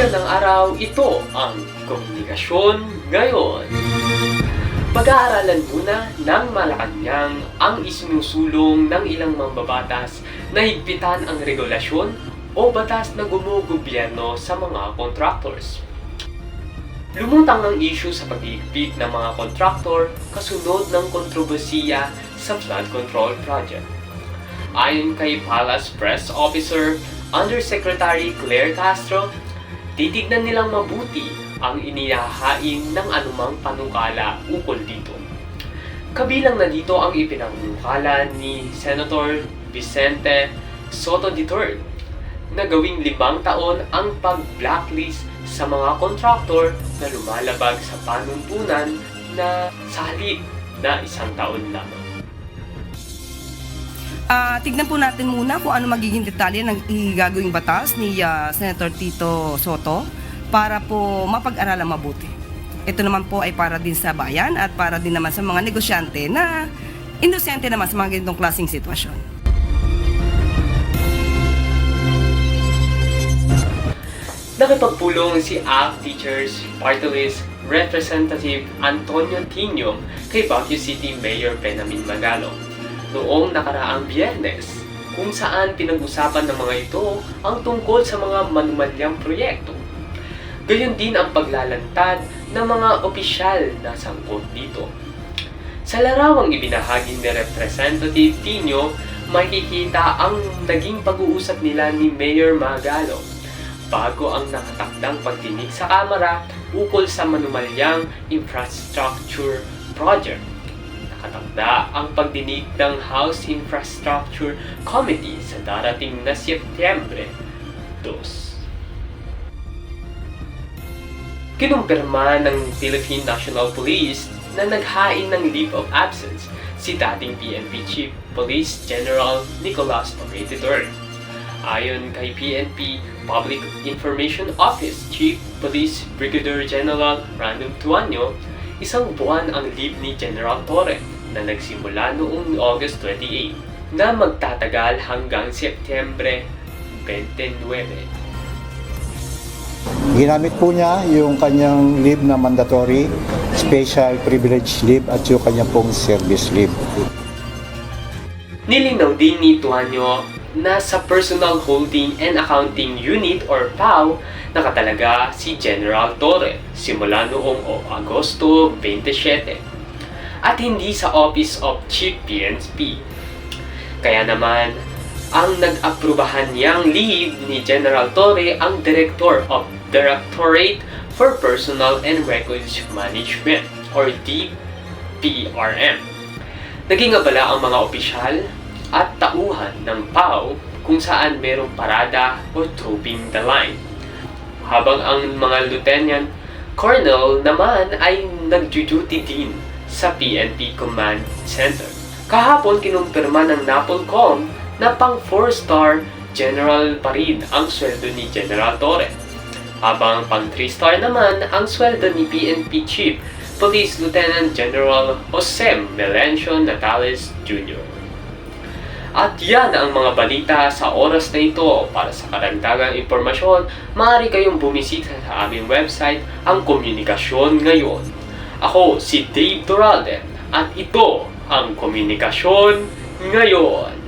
Magandang araw, ito ang Komunikasyon Ngayon. Pag-aaralan muna ng Malacanang ang isinusulong ng ilang mambabatas na higpitan ang regulasyon o batas na gumugobyerno sa mga contractors. Lumutang ang issue sa paghihigpit ng mga kontraktor kasunod ng kontrobersiya sa flood control project. Ayon kay Palace Press Officer Undersecretary Claire Castro, titignan nilang mabuti ang inihahain ng anumang panukala ukol dito. Kabilang na dito ang ipinanukala ni Senator Vicente Soto III na gawing 5 taon ang pag-blacklist sa mga kontraktor na lumalabag sa panuntunan na sa halip na 1 taon lamang. Tignan po natin muna kung ano magiging detalye ng gagawing batas ni Senator Tito Soto para po mapag-aralan mabuti. Ito naman po ay para din sa bayan at para din naman sa mga negosyante na inosente naman sa mga ganitong klaseng sitwasyon. Nakipagpulong si ACT Teachers Party List Representative Antonio Tino kay Baguio City Mayor Benamin Magalong noong nakaraang Biyernes, kung saan pinag-usapan ng mga ito ang tungkol sa mga manumalyang proyekto. Gayon din ang paglalantad ng mga opisyal na sangkot dito. Sa larawang ibinahagi ni Representative Tino, makikita ang naging pag-uusap nila ni Mayor Magalong bago ang nakatakdang pagdinig sa Kamara ukol sa manumalyang infrastructure project. Nakatakda ang pagdinig ng House Infrastructure Committee sa darating na Setyembre 2. Kinumpirma ng Philippine National Police na naghain ng leave of absence si dating PNP Chief Police General Nicolas Torre III. Ayon kay PNP Public Information Office Chief Police Brigadier General Random Tuanyo, 1 buwan ang leave ni General Torre na nagsimula noong August 28 na magtatagal hanggang Setyembre 29. Ginamit po niya yung kanyang leave na mandatory, special privilege leave at yung kanyang pong service leave. Nilinaw din ni Tuanyo na sa Personal Holding and Accounting Unit or PAO nakatalaga si General Torre simula noong Agosto 27 at hindi sa Office of Chief PNP. Kaya naman, ang nag-aprubahan niyang leave ni General Torre ang Director of Directorate for Personal and Records Management or DPRM. Naging abala ang mga opisyal at tauhan ng PAO kung saan merong parada o topping the line. Habang ang mga lieutenant colonel naman ay nag-duty din sa PNP Command Center. Kahapon kinumpirma ng NAPOLCOM na pang 4-star general pa rin ang sweldo ni General Torre. Habang pang 3-star naman ang sweldo ni PNP Chief Police Lieutenant General Jose Melencio Natales Jr. At yan ang mga balita sa oras na ito. Para sa karagdagang impormasyon, maaari kayong bumisita sa aming website, ang Komunikasyon Ngayon. Ako si Dave Doralden at ito ang Komunikasyon Ngayon.